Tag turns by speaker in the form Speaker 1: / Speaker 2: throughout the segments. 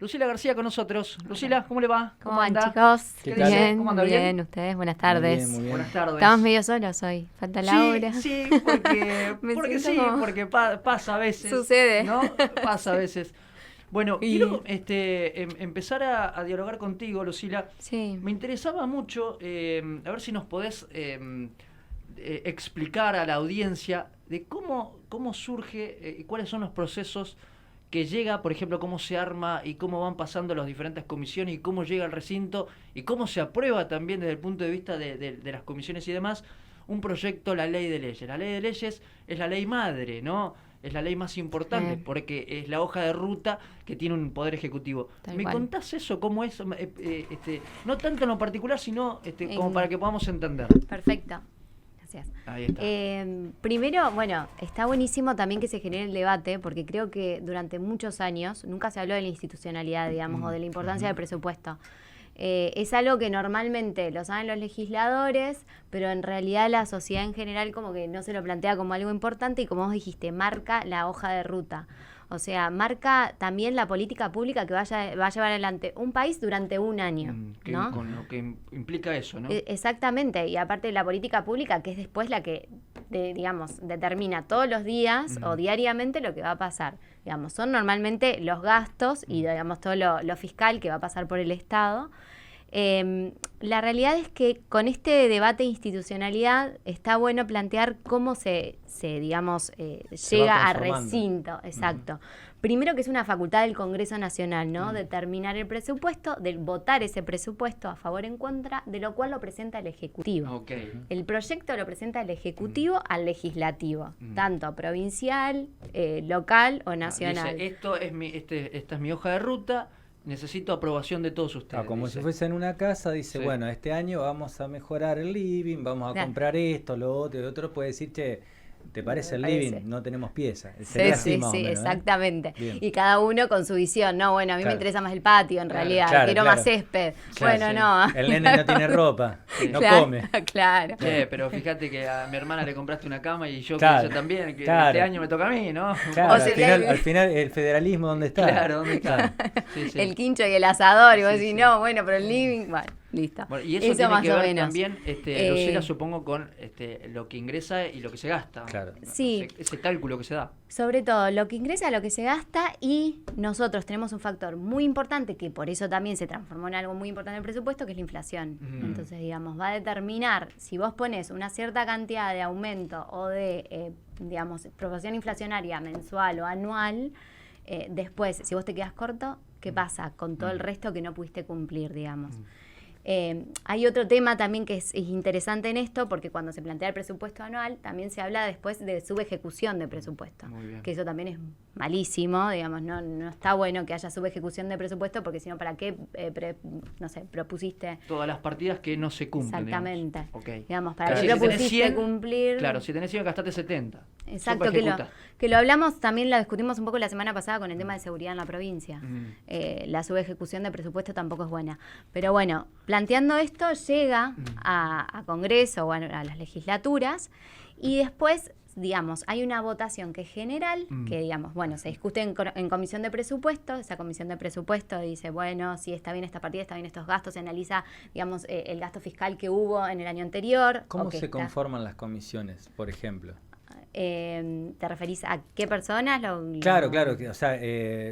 Speaker 1: Lucila García con nosotros. Lucila, ¿cómo le va?
Speaker 2: ¿Cómo van,
Speaker 1: anda?
Speaker 2: chicos?
Speaker 1: ¿Qué
Speaker 2: Bien,
Speaker 1: dice? ¿Cómo anda?
Speaker 2: bien, ustedes, buenas tardes.
Speaker 3: Muy bien.
Speaker 1: Buenas tardes.
Speaker 2: Estamos medio solos hoy, falta Laura.
Speaker 1: Sí, porque,
Speaker 2: Me
Speaker 1: porque
Speaker 2: siento
Speaker 1: sí,
Speaker 2: como-
Speaker 1: porque pasa a veces.
Speaker 2: Sucede.
Speaker 1: ¿No? Pasa a veces. Bueno,
Speaker 2: Y-
Speaker 1: quiero empezar a dialogar contigo, Lucila.
Speaker 2: Sí.
Speaker 1: Me interesaba mucho, a ver si nos podés explicar a la audiencia de cómo surge y cuáles son los procesos que llega, por ejemplo, cómo se arma y cómo van pasando las diferentes comisiones y cómo llega al recinto y cómo se aprueba también desde el punto de vista de las comisiones y demás un proyecto, la ley de leyes. La ley de leyes es la ley madre, ¿no? Es la ley más importante porque es la hoja de ruta que tiene un poder ejecutivo.
Speaker 2: Tal
Speaker 1: ¿Me
Speaker 2: cual.
Speaker 1: contás eso? ¿Cómo es? No tanto en lo particular, sino como para que podamos entender.
Speaker 2: Perfecto. Gracias.
Speaker 1: Ahí está.
Speaker 2: Primero, bueno, está buenísimo también que se genere el debate, porque creo que durante muchos años nunca se habló de la institucionalidad, digamos, o de la importancia del presupuesto. Es algo que normalmente lo saben los legisladores, pero en realidad la sociedad en general como que no se lo plantea como algo importante y, como vos dijiste, marca la hoja de ruta. O sea, marca también la política pública que va a llevar adelante un país durante un año, ¿no?
Speaker 1: Con lo que implica eso, ¿no?
Speaker 2: Exactamente, y aparte la política pública, que es después la que, digamos, determina todos los días o diariamente lo que va a pasar. Digamos, son normalmente los gastos y, digamos, todo lo fiscal que va a pasar por el Estado. La realidad es que con este debate de institucionalidad está bueno plantear cómo se digamos, llega a recinto. Exacto. Primero, que es una facultad del Congreso Nacional, ¿no? Determinar el presupuesto, de votar ese presupuesto a favor o en contra, de lo cual lo presenta el Ejecutivo.
Speaker 1: Okay.
Speaker 2: El proyecto lo presenta el Ejecutivo al Legislativo, tanto provincial, local o nacional.
Speaker 1: Dice, esta es mi hoja de ruta, necesito aprobación de todos ustedes.
Speaker 3: Como
Speaker 1: dice.
Speaker 3: si fuese en una casa, dice,
Speaker 1: Sí.
Speaker 3: bueno, este año vamos a mejorar el living, vamos a
Speaker 2: Claro.
Speaker 3: comprar esto, lo otro, y otro puede decir, che, ¿te parece el
Speaker 2: parece.
Speaker 3: living? No tenemos pieza.
Speaker 2: Sí,
Speaker 3: Sería así
Speaker 2: sí,
Speaker 3: más o
Speaker 2: sí,
Speaker 3: menos, ¿eh?
Speaker 2: exactamente.
Speaker 3: Bien.
Speaker 2: Y cada uno con su visión. No, bueno, a mí me
Speaker 3: Claro.
Speaker 2: interesa más el patio, en realidad.
Speaker 3: claro,
Speaker 2: Quiero
Speaker 3: claro.
Speaker 2: más césped.
Speaker 1: Claro,
Speaker 2: Bueno,
Speaker 1: sí.
Speaker 2: no.
Speaker 3: El nene no tiene ropa, no
Speaker 2: Claro,
Speaker 3: come.
Speaker 2: Claro.
Speaker 1: Che, pero fíjate que a mi hermana le compraste una cama y yo
Speaker 3: Claro,
Speaker 1: que también, que
Speaker 3: claro.
Speaker 1: este año me toca a mí, ¿no?
Speaker 3: Claro,
Speaker 2: O sea,
Speaker 3: al final el federalismo, ¿dónde está?
Speaker 1: Claro, ¿dónde está? Sí, sí.
Speaker 2: El quincho y el asador. Y vos
Speaker 1: Sí,
Speaker 2: decís,
Speaker 1: sí.
Speaker 2: no, bueno, pero el living. Bueno, listo.
Speaker 1: Bueno, y eso tiene
Speaker 2: más
Speaker 1: que
Speaker 2: o
Speaker 1: ver
Speaker 2: menos.
Speaker 1: también, Lucila, supongo, con lo que ingresa y lo que se gasta.
Speaker 3: Claro.
Speaker 2: Sí.
Speaker 1: Ese cálculo que se da.
Speaker 2: Sobre todo lo que ingresa, lo que se gasta, y nosotros tenemos un factor muy importante que por eso también se transformó en algo muy importante en el presupuesto, que es la inflación. Entonces, digamos, va a determinar si vos pones una cierta cantidad de aumento o de, digamos, proporción inflacionaria mensual o anual, después, si vos te quedás corto, ¿qué pasa con todo el resto que no pudiste cumplir, digamos? Hay otro tema también que es interesante en esto, porque cuando se plantea el presupuesto anual también se habla después de subejecución de presupuesto,
Speaker 1: Muy bien.
Speaker 2: que eso también es malísimo, digamos, no está bueno que haya subejecución de presupuesto, porque si no, ¿para qué no sé, propusiste?
Speaker 1: Todas las partidas que no se cumplen.
Speaker 2: Exactamente.
Speaker 1: Digamos. Okay.
Speaker 2: Digamos, para
Speaker 1: Claro,
Speaker 2: qué
Speaker 1: si tenés
Speaker 2: propusiste
Speaker 1: 100,
Speaker 2: cumplir.
Speaker 1: Claro, si tenés 100 gastaste 70.
Speaker 2: Exacto,
Speaker 1: Subejecuta.
Speaker 2: que lo hablamos, también lo discutimos un poco la semana pasada con el tema de seguridad en la provincia. La subejecución de presupuesto tampoco es buena. Pero bueno, planteando esto, llega a Congreso o a las legislaturas, y después, digamos, hay una votación que es general, que, digamos, bueno, se discute en comisión de presupuesto. Esa comisión de presupuesto dice, bueno, si está bien esta partida, está bien estos gastos, se analiza, digamos, el gasto fiscal que hubo en el año anterior.
Speaker 3: ¿Cómo se conforman las comisiones, por ejemplo?
Speaker 2: ¿Te referís a qué personas?
Speaker 3: Claro, o sea,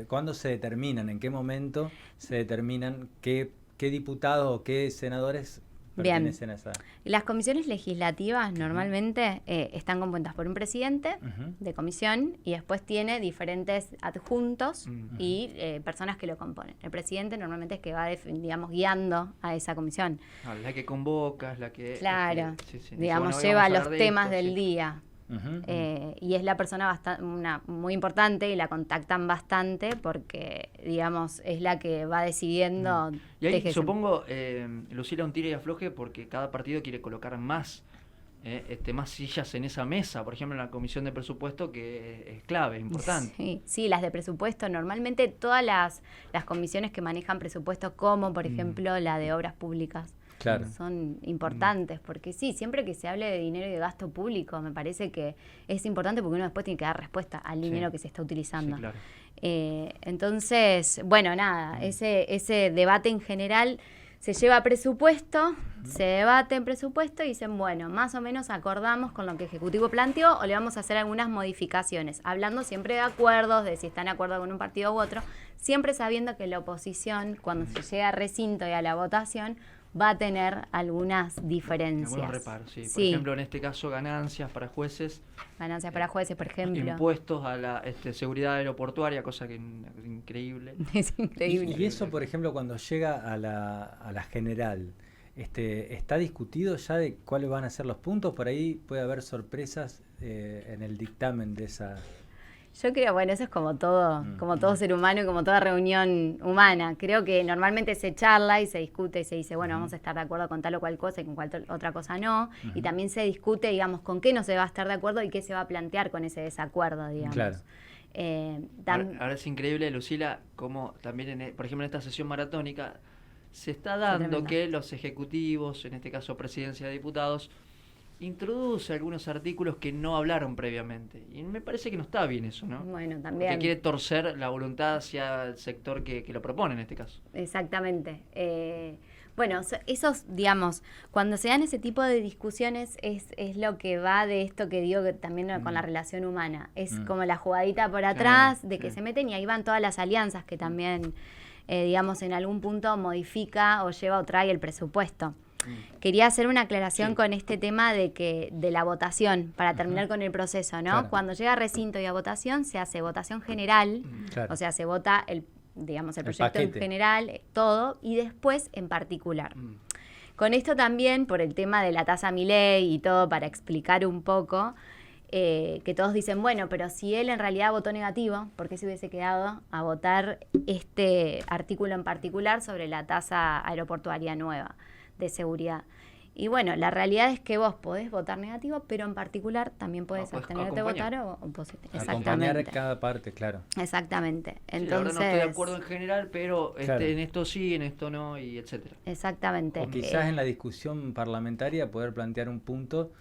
Speaker 3: ¿cuándo se determinan? ¿En qué momento se determinan qué diputados o qué senadores pertenecen a esa?
Speaker 2: Las comisiones legislativas normalmente están compuestas por un presidente de comisión, y después tiene diferentes adjuntos y personas que lo componen. El presidente normalmente es que va, digamos, guiando a esa comisión.
Speaker 1: La que convoca, la que...
Speaker 2: Claro,
Speaker 1: sí.
Speaker 2: digamos,
Speaker 1: Bueno,
Speaker 2: lleva
Speaker 1: vamos a
Speaker 2: los
Speaker 1: hablar de
Speaker 2: temas
Speaker 1: esto,
Speaker 2: del
Speaker 1: sí.
Speaker 2: día. Y es la persona muy importante, y la contactan bastante porque, digamos, es la que va decidiendo.
Speaker 1: Y ahí supongo, Lucila, un tire y afloje, porque cada partido quiere colocar más sillas en esa mesa, por ejemplo en la comisión de presupuesto, que es clave, es importante.
Speaker 2: Sí, las de presupuesto. Normalmente todas las comisiones que manejan presupuestos, como por ejemplo la de obras públicas,
Speaker 3: Claro.
Speaker 2: son importantes, porque sí, siempre que se hable de dinero y de gasto público, me parece que es importante, porque uno después tiene que dar respuesta al dinero que se está utilizando.
Speaker 1: Sí, claro.
Speaker 2: Entonces, bueno, nada, ese debate en general se lleva a presupuesto, se debate en presupuesto y dicen, bueno, más o menos acordamos con lo que el Ejecutivo planteó o le vamos a hacer algunas modificaciones, hablando siempre de acuerdos, de si están de acuerdo con un partido u otro, siempre sabiendo que la oposición, cuando se llega a recinto y a la votación, va a tener algunas diferencias.
Speaker 1: Algunos reparos, sí. Por
Speaker 2: Sí.
Speaker 1: ejemplo, en este caso, ganancias para jueces.
Speaker 2: Ganancias para jueces, por ejemplo.
Speaker 1: Impuestos a la seguridad aeroportuaria, cosa que es increíble.
Speaker 2: Es increíble.
Speaker 3: Y eso, por ejemplo, cuando llega a la general, ¿está discutido ya de cuáles van a ser los puntos? Por ahí puede haber sorpresas en el dictamen de esa...
Speaker 2: Yo creo, bueno, eso es como todo ser humano y como toda reunión humana. Creo que normalmente se charla y se discute y se dice, bueno, vamos a estar de acuerdo con tal o cual cosa y con cual otra cosa no. Y también se discute, digamos, con qué no se va a estar de acuerdo y qué se va a plantear con ese desacuerdo, digamos.
Speaker 3: Claro.
Speaker 1: Ahora es increíble, Lucila, como también, por ejemplo, en esta sesión maratónica se está dando que los ejecutivos, en este caso Presidencia de Diputados, introduce algunos artículos que no hablaron previamente. Y me parece que no está bien eso, ¿no?
Speaker 2: Bueno, también.
Speaker 1: Que quiere torcer la voluntad hacia el sector que lo propone en este caso.
Speaker 2: Exactamente. Bueno, esos, digamos, cuando se dan ese tipo de discusiones es lo que va de esto que digo que también con la relación humana. Es como la jugadita por atrás de que se meten y ahí van todas las alianzas que también, digamos, en algún punto modifica o lleva o trae el presupuesto. Quería hacer una aclaración con este tema de la votación, para terminar con el proceso, ¿no? Claro. Cuando llega a recinto y a votación, se hace votación general, o sea, se vota el proyecto en general, todo, y después en particular. Con esto también, por el tema de la tasa Milei y todo, para explicar un poco, que todos dicen, bueno, pero si él en realidad votó negativo, ¿por qué se hubiese quedado a votar este artículo en particular sobre la tasa aeroportuaria nueva de seguridad? Y bueno, la realidad es que vos podés votar negativo, pero en particular también podés abstenerte de votar o positivo.
Speaker 3: Acompañar cada parte, claro.
Speaker 2: Exactamente. Entonces,
Speaker 1: la verdad no estoy de acuerdo en general, pero en esto sí, en esto no, y etcétera.
Speaker 2: Exactamente.
Speaker 3: O quizás en la discusión parlamentaria poder plantear un punto.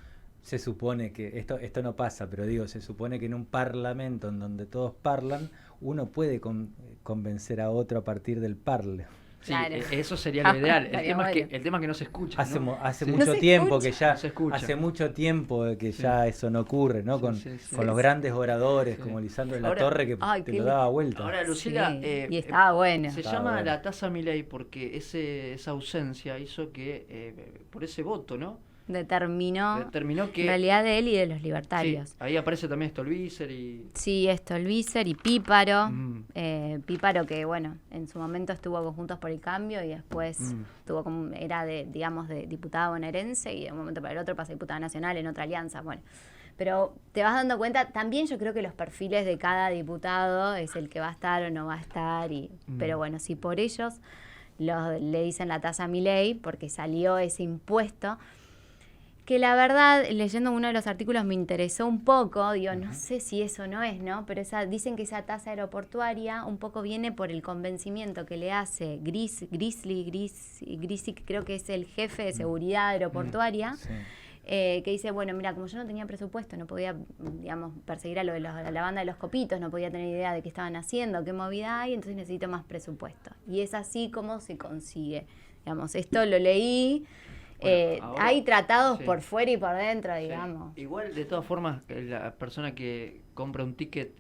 Speaker 3: Se supone que, esto no pasa, pero digo, se supone que en un parlamento en donde todos parlan, uno puede convencer a otro a partir del parle.
Speaker 1: Sí, claro. Eso sería lo ideal. El tema es que no se escucha.
Speaker 3: Hace
Speaker 1: ¿no?
Speaker 3: mucho tiempo que ya
Speaker 1: hace
Speaker 3: mucho tiempo que ya eso no ocurre, ¿no? Con los grandes oradores como Lisandro de la Torre que te lo daba vuelta.
Speaker 1: Ahora, Lucila,
Speaker 2: y estaba bueno.
Speaker 1: Se llama la tasa Milei porque esa ausencia hizo que por ese voto, ¿no?
Speaker 2: Determinó
Speaker 1: que
Speaker 2: en realidad de él y de los libertarios.
Speaker 1: Sí, ahí aparece también Stolbizer
Speaker 2: Sí, Stolbizer y Píparo. Píparo que, bueno, en su momento estuvo con Juntos por el Cambio y después era de diputada bonaerense y de un momento para el otro pasa a diputada nacional en otra alianza. Bueno, pero te vas dando cuenta, también yo creo que los perfiles de cada diputado es el que va a estar o no va a estar. Pero bueno, si por ellos le dicen la tasa Milei porque salió ese impuesto, que la verdad, leyendo uno de los artículos me interesó un poco, digo, no sé si eso no es, ¿no? Pero dicen que esa tasa aeroportuaria un poco viene por el convencimiento que le hace Grizzly, que creo que es el jefe de seguridad aeroportuaria, que dice, bueno, mira, como yo no tenía presupuesto, no podía, digamos, perseguir a la banda de los copitos, no podía tener idea de qué estaban haciendo, qué movida hay, entonces necesito más presupuesto. Y es así como se consigue. Digamos, esto lo leí. Ahora, hay tratados por fuera y por dentro, digamos.
Speaker 1: Igual, de todas formas, la persona que compra un ticket,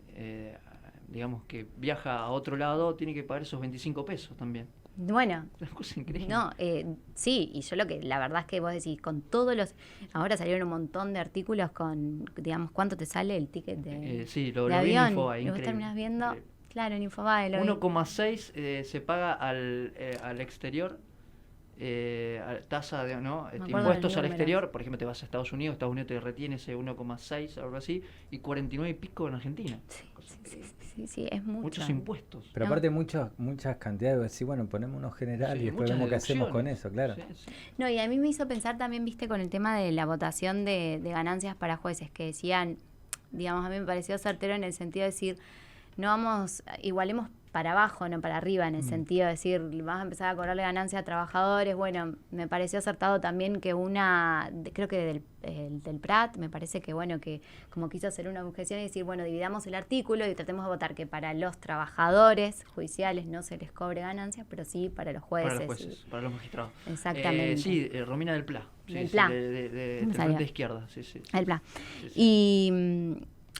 Speaker 1: digamos que viaja a otro lado, tiene que pagar esos 25 pesos también.
Speaker 2: Bueno,
Speaker 1: una cosa increíble.
Speaker 2: No, sí, y yo la verdad es que vos decís, con todos ahora salieron un montón de artículos con, digamos, ¿cuánto te sale el ticket de
Speaker 1: sí, lo
Speaker 2: avión?
Speaker 1: Vi en Infobae,
Speaker 2: y vos terminás viendo, claro, en Infobae.
Speaker 1: 1,6 se paga al exterior. Tasa de impuestos al exterior, por ejemplo, te vas a Estados Unidos te retiene ese 1,6, algo así, y 49 y pico en Argentina.
Speaker 2: Sí, es mucho.
Speaker 1: Muchos impuestos.
Speaker 3: Pero aparte muchas cantidades, decir, bueno, ponemos uno general y después vemos qué hacemos con eso, claro.
Speaker 2: No, y a mí me hizo pensar también, viste, con el tema de la votación de ganancias para jueces, que decían, digamos, a mí me pareció certero en el sentido de decir, no igualemos para abajo, no para arriba, en el sentido de decir, vas a empezar a cobrarle ganancias a trabajadores. Bueno, me pareció acertado también que creo que del Prat, me parece que bueno, que como quiso hacer una objeción y decir, bueno, dividamos el artículo y tratemos de votar que para los trabajadores judiciales no se les cobre ganancias, pero sí para los jueces.
Speaker 1: Para los jueces, para los magistrados.
Speaker 2: Exactamente.
Speaker 1: Sí, Romina del Pla.
Speaker 2: Del Pla.
Speaker 1: De Frente Izquierda, sí.
Speaker 2: El Pla.
Speaker 1: Sí.
Speaker 2: Y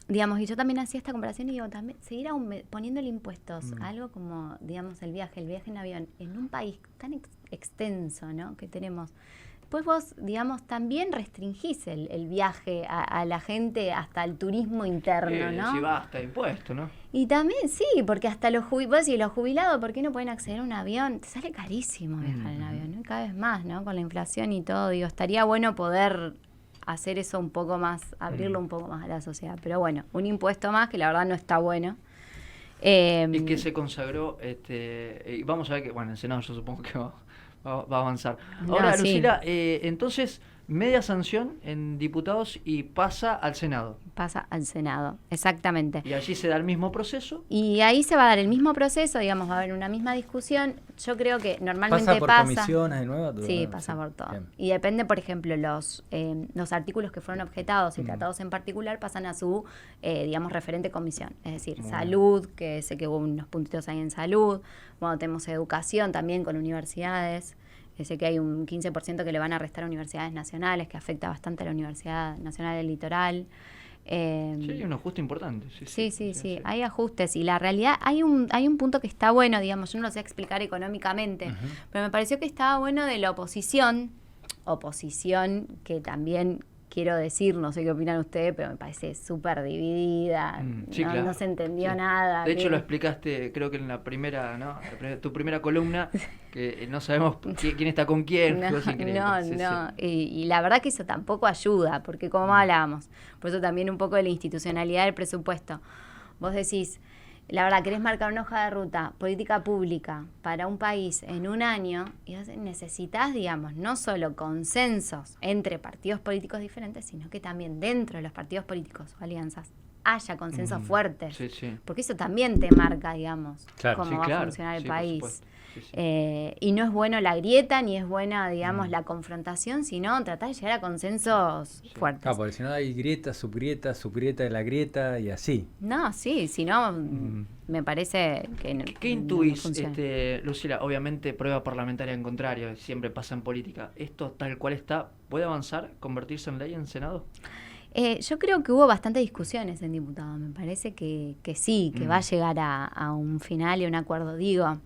Speaker 2: digamos, y yo también hacía esta comparación y digo, también seguir poniéndole impuestos a algo como, digamos, el viaje en avión, en un país tan extenso, ¿no?, que tenemos. Después vos, digamos, también restringís el viaje a la gente hasta el turismo interno, ¿no?
Speaker 1: Si basta impuesto, ¿no?
Speaker 2: Y también, sí, porque hasta los jubilados, ¿por qué no pueden acceder a un avión? Te sale carísimo viajar en avión, ¿no? Cada vez más, ¿no? Con la inflación y todo, digo, estaría bueno poder hacer eso un poco más, abrirlo un poco más a la sociedad. Pero bueno, un impuesto más que la verdad no está bueno.
Speaker 1: Y que se consagró, y vamos a ver que, bueno, el Senado yo supongo que va a avanzar. Ahora,
Speaker 2: sí.
Speaker 1: Lucila, entonces, media sanción en diputados y pasa al Senado.
Speaker 2: Pasa al Senado, exactamente.
Speaker 1: Y allí se da el mismo proceso.
Speaker 2: Y ahí se va a dar el mismo proceso, digamos, va a haber una misma discusión. Yo creo que normalmente
Speaker 3: ¿Pasa por comisiones de nuevo?
Speaker 2: Sí, pasa por todo.
Speaker 3: Bien.
Speaker 2: Y depende, por ejemplo, los artículos que fueron objetados y tratados en particular pasan a su, digamos, referente comisión. Es decir, salud, que sé que hubo unos puntitos ahí en salud. Bueno, tenemos educación también con universidades. Sé que hay un 15% que le van a restar a universidades nacionales, que afecta bastante a la Universidad Nacional del Litoral.
Speaker 1: Sí, hay un ajuste importante.
Speaker 2: Sí. Hay ajustes y la realidad, hay un punto que está bueno, digamos, yo no lo sé explicar económicamente, pero me pareció que estaba bueno de la oposición que también quiero decir, no sé qué opinan ustedes, pero me parece súper dividida,
Speaker 1: claro.
Speaker 2: No se entendió nada.
Speaker 1: De hecho lo explicaste, creo que en la primera, ¿no? Tu primera columna, que no sabemos quién está con quién.
Speaker 2: Y la verdad que eso tampoco ayuda, porque como hablábamos, por eso también un poco de la institucionalidad del presupuesto. Vos decís, la verdad, querés marcar una hoja de ruta, política pública para un país en un año, y necesitas, digamos, no solo consensos entre partidos políticos diferentes, sino que también dentro de los partidos políticos o alianzas haya consensos fuertes. Porque eso también te marca, digamos, cómo va a funcionar el país. Y no es bueno la grieta, ni es buena, digamos, la confrontación, sino tratar de llegar a consensos fuertes.
Speaker 3: Claro, porque si no hay grieta, subgrieta de la grieta y así.
Speaker 2: No, sí, si no, me parece que no.
Speaker 1: ¿Qué intuís, Lucila? Obviamente, prueba parlamentaria en contrario, siempre pasa en política. ¿Esto tal cual está, puede avanzar, convertirse en ley en Senado?
Speaker 2: Yo creo que hubo bastantes discusiones en diputados. Me parece que sí, que va a llegar a un final y un acuerdo. Digo,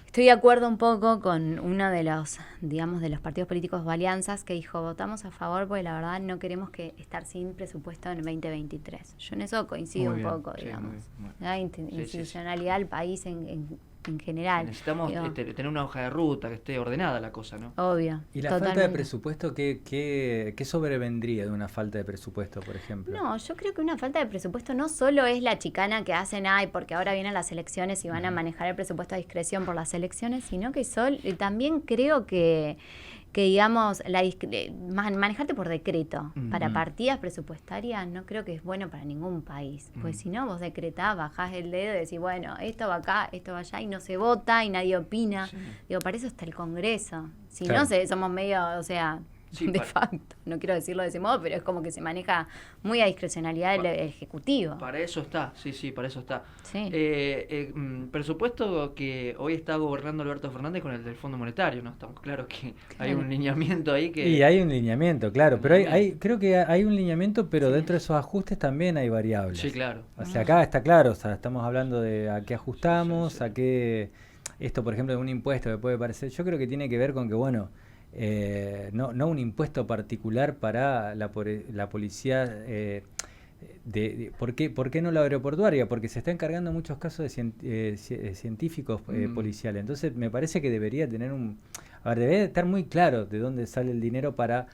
Speaker 2: estoy de acuerdo un poco con uno de los, digamos, de los partidos políticos o alianzas que dijo, votamos a favor porque la verdad no queremos estar sin presupuesto en el 2023. Yo en eso coincido un poco, digamos. La institucionalidad del país en general.
Speaker 1: Necesitamos tener una hoja de ruta, que esté ordenada la cosa, ¿no?
Speaker 2: Obvio.
Speaker 3: ¿Y la falta de presupuesto qué sobrevendría de una falta de presupuesto, por ejemplo?
Speaker 2: No, yo creo que una falta de presupuesto no solo es la chicana que hacen, porque ahora vienen las elecciones y van a manejar el presupuesto a discreción por las elecciones, sino que también creo que digamos, manejarte por decreto para partidas presupuestarias no creo que es bueno para ningún país. Pues si no, vos decretás, bajás el dedo y decís, bueno, esto va acá, esto va allá, y no se vota y nadie opina. Digo, para eso está el Congreso. Si no, somos medio, o sea, de facto. No quiero decirlo de ese modo, pero es como que se maneja muy a discrecionalidad el Ejecutivo.
Speaker 1: Para eso está, sí, para eso está.
Speaker 2: Sí.
Speaker 1: Presupuesto que hoy está gobernando Alberto Fernández con el del Fondo Monetario, ¿no? Estamos claros que hay un lineamiento ahí que...
Speaker 3: Sí, hay un lineamiento, claro, pero creo que hay un lineamiento, pero dentro de esos ajustes también hay variables.
Speaker 1: Sí, claro.
Speaker 3: O sea, acá está claro, o sea, estamos hablando de a qué ajustamos, a qué... Esto, por ejemplo, de un impuesto que puede parecer... Yo creo que tiene que ver con que, bueno... no un impuesto particular para la policía. ¿Por qué no la aeroportuaria? Porque se está encargando en muchos casos de científicos policiales. Entonces me parece que debería tener debería estar muy claro de dónde sale el dinero para,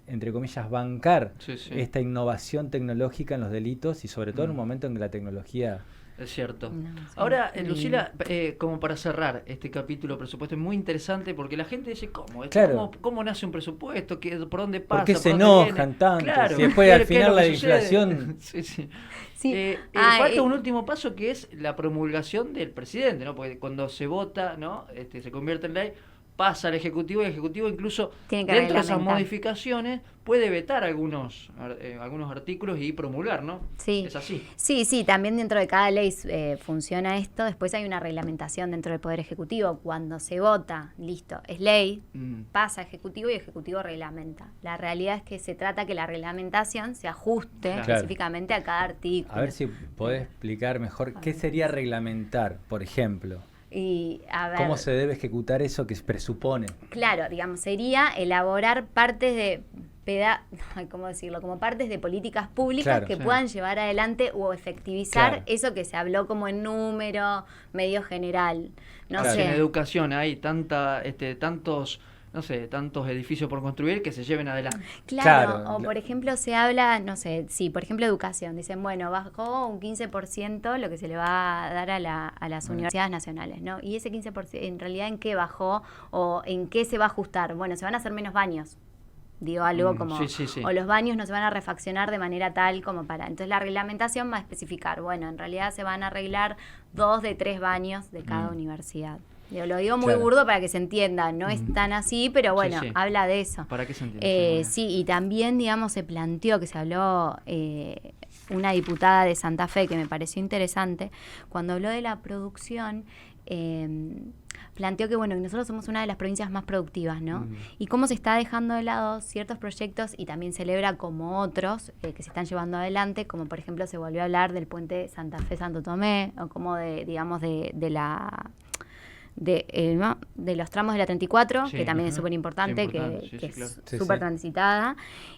Speaker 3: entre comillas, bancar esta innovación tecnológica en los delitos y sobre todo en un momento en que la tecnología
Speaker 1: Es cierto.
Speaker 2: No, sí.
Speaker 1: Ahora, Lucila, como para cerrar este capítulo presupuesto, es muy interesante porque la gente dice, ¿cómo?
Speaker 3: Claro.
Speaker 1: ¿Cómo nace un presupuesto? ¿Por dónde pasa?
Speaker 3: ¿Por qué se
Speaker 1: dónde
Speaker 3: enojan
Speaker 1: viene?
Speaker 3: tanto?
Speaker 1: Claro,
Speaker 3: Si después al
Speaker 1: ¿qué es
Speaker 3: final
Speaker 1: lo
Speaker 3: la
Speaker 1: que sucede?
Speaker 3: inflación...
Speaker 1: Sí, sí.
Speaker 2: Sí.
Speaker 1: Falta un último paso que es la promulgación del presidente, ¿no? Porque cuando se vota, ¿no? Se convierte en ley, pasa al Ejecutivo y el Ejecutivo incluso
Speaker 2: Tiene que
Speaker 1: dentro de esas
Speaker 2: reglamentar.
Speaker 1: modificaciones puede vetar algunos artículos y promulgar, ¿no?
Speaker 2: Sí.
Speaker 1: Es así.
Speaker 2: Sí, también dentro de cada ley funciona esto. Después hay una reglamentación dentro del Poder Ejecutivo. Cuando se vota, listo, es ley, pasa a Ejecutivo y Ejecutivo reglamenta. La realidad es que se trata que la reglamentación se ajuste
Speaker 1: Claro.
Speaker 2: específicamente a cada artículo.
Speaker 3: A ver si podés explicar mejor qué sería reglamentar, por ejemplo.
Speaker 2: Y a ver,
Speaker 3: ¿Cómo se debe ejecutar eso que se presupone?
Speaker 2: claro, digamos, sería elaborar partes de ¿cómo decirlo? Como partes de políticas públicas
Speaker 3: Claro,
Speaker 2: que
Speaker 1: sí.
Speaker 2: puedan llevar adelante o efectivizar
Speaker 3: Claro.
Speaker 2: eso que se habló como en número medio general. No
Speaker 3: Claro.
Speaker 1: Si en
Speaker 2: sé.
Speaker 1: educación hay tantos edificios por construir que se lleven adelante.
Speaker 2: Claro,
Speaker 3: Claro.
Speaker 2: o por ejemplo se habla, no sé, sí, por ejemplo educación, dicen, bueno, bajó un 15% lo que se le va a dar a las universidades nacionales, ¿no? Y ese 15%, en realidad, ¿en qué bajó o en qué se va a ajustar? Bueno, se van a hacer menos baños, digo algo como,
Speaker 1: sí.
Speaker 2: o los baños no se van a refaccionar de manera tal como para, entonces la reglamentación va a especificar, bueno, en realidad se van a arreglar 2 de 3 baños de cada universidad. Lo digo muy
Speaker 3: Claro.
Speaker 2: burdo para que se entienda, no es tan así, pero bueno,
Speaker 1: Sí.
Speaker 2: habla de eso.
Speaker 1: ¿Para qué se entiende?
Speaker 2: Sí, y también, digamos, se planteó, que se habló una diputada de Santa Fe, que me pareció interesante, cuando habló de la producción, planteó que, bueno, nosotros somos una de las provincias más productivas, ¿no? Y cómo se está dejando de lado ciertos proyectos y también celebra como otros que se están llevando adelante, como por ejemplo se volvió a hablar del puente Santa Fe-Santo Tomé, o como de los tramos de la 34,
Speaker 1: Sí,
Speaker 2: que también es
Speaker 1: ajá.
Speaker 2: súper importante,
Speaker 1: Sí, importante,
Speaker 2: que
Speaker 1: claro.
Speaker 2: es
Speaker 3: Sí,
Speaker 2: súper
Speaker 3: sí.
Speaker 2: transitada,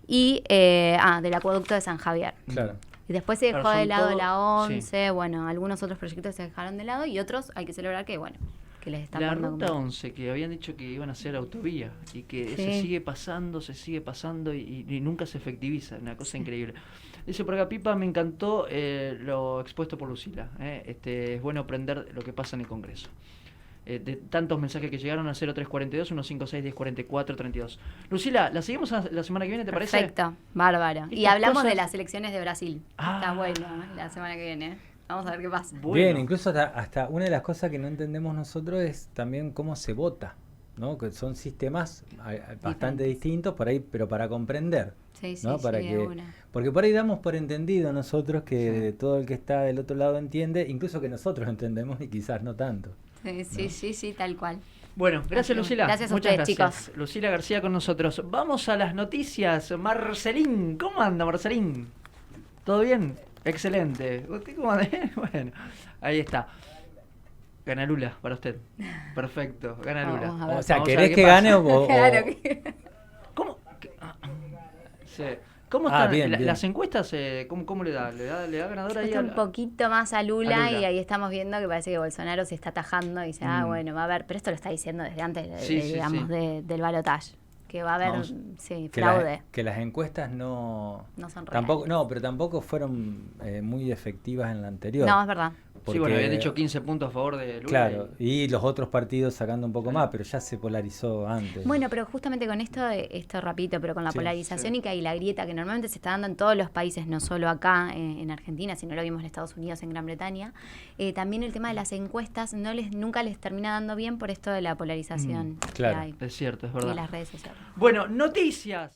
Speaker 2: y del acueducto de San Javier.
Speaker 3: Claro.
Speaker 2: Y después se dejó
Speaker 1: Claro,
Speaker 2: de
Speaker 1: son
Speaker 2: lado
Speaker 1: todo-
Speaker 2: la
Speaker 1: sí.
Speaker 2: 11, bueno, algunos otros proyectos se dejaron de lado y otros hay que celebrar que, bueno, que les están
Speaker 1: La
Speaker 2: dando
Speaker 1: ruta
Speaker 2: como-
Speaker 1: 11, que habían dicho que iban a ser autovía y que
Speaker 2: Sí.
Speaker 1: se sigue pasando y nunca se efectiviza, una cosa increíble. Dice por acá, Pipa, me encantó lo expuesto por Lucila. Es bueno aprender lo que pasa en el Congreso. De tantos mensajes que llegaron al 0342 156 1044 32. Lucila, ¿la seguimos la semana que viene, te parece?
Speaker 2: Perfecto, bárbaro. Y
Speaker 1: Estas
Speaker 2: hablamos de
Speaker 1: cosas-
Speaker 2: las elecciones de Brasil.
Speaker 1: Ah.
Speaker 2: Está bueno la semana que viene. Vamos a ver qué pasa.
Speaker 1: Bueno.
Speaker 3: Bien, incluso hasta una de las cosas que no entendemos nosotros es también cómo se vota, ¿no? Que son sistemas bastante distintos por ahí, pero para comprender,
Speaker 2: Sí, sí,
Speaker 3: ¿no?
Speaker 2: sí,
Speaker 3: Para
Speaker 2: de
Speaker 3: que,
Speaker 2: una.
Speaker 3: porque por ahí damos por entendido nosotros que
Speaker 1: Sí.
Speaker 3: todo el que está del otro lado entiende, incluso que nosotros entendemos y quizás no tanto.
Speaker 2: Sí, tal cual.
Speaker 1: Bueno, gracias Lucila.
Speaker 2: Gracias a
Speaker 1: Muchas
Speaker 2: ustedes,
Speaker 1: gracias.
Speaker 2: chicos.
Speaker 1: Lucila García con nosotros. Vamos a las noticias. Marcelín, ¿cómo anda Marcelín? ¿Todo bien? Excelente. ¿Usted cómo anda? Bueno, ahí está. Gana Lula para usted. Perfecto, gana Lula.
Speaker 2: Vamos a ver.
Speaker 3: O sea,
Speaker 1: Vamos a ver
Speaker 3: ¿querés
Speaker 1: qué
Speaker 3: que
Speaker 1: pasa.
Speaker 3: gane o...?
Speaker 2: Claro que...
Speaker 1: ¿Cómo? Sí. ¿Cómo
Speaker 3: Ah,
Speaker 1: están
Speaker 3: bien, bien.
Speaker 1: las encuestas? ¿Cómo le da? ¿Le da ganadora ahí?
Speaker 2: Cuesta un poquito más a Lula,
Speaker 1: a Lula.
Speaker 2: y ahí estamos viendo que parece que Bolsonaro se está atajando y dice, bueno, va a haber, pero esto lo está diciendo desde antes,
Speaker 1: Sí, sí,
Speaker 2: digamos,
Speaker 1: sí.
Speaker 2: del balotaje, que va a haber,
Speaker 3: Vamos.
Speaker 2: sí,
Speaker 3: Que,
Speaker 2: fraude.
Speaker 3: que las encuestas no
Speaker 2: No son
Speaker 3: tampoco
Speaker 2: reales.
Speaker 3: no, pero tampoco fueron muy efectivas en la anterior.
Speaker 2: No, es verdad.
Speaker 1: Sí, bueno,
Speaker 3: porque-
Speaker 1: habían dicho 15 puntos a favor de Lula.
Speaker 3: Claro, y los otros partidos sacando un poco
Speaker 1: Sí.
Speaker 3: más, pero ya se polarizó antes.
Speaker 2: Bueno, pero justamente con esto rapidito, pero con la
Speaker 3: Sí,
Speaker 2: polarización
Speaker 1: sí.
Speaker 2: y que hay la grieta que normalmente se está dando en todos los países, no solo acá en Argentina, sino lo vimos en Estados Unidos, en Gran Bretaña, también el tema de las encuestas nunca les termina dando bien por esto de la polarización
Speaker 3: claro.
Speaker 2: que hay
Speaker 1: Es cierto, es
Speaker 2: en
Speaker 1: verdad.
Speaker 2: las redes sociales.
Speaker 1: Bueno, noticias.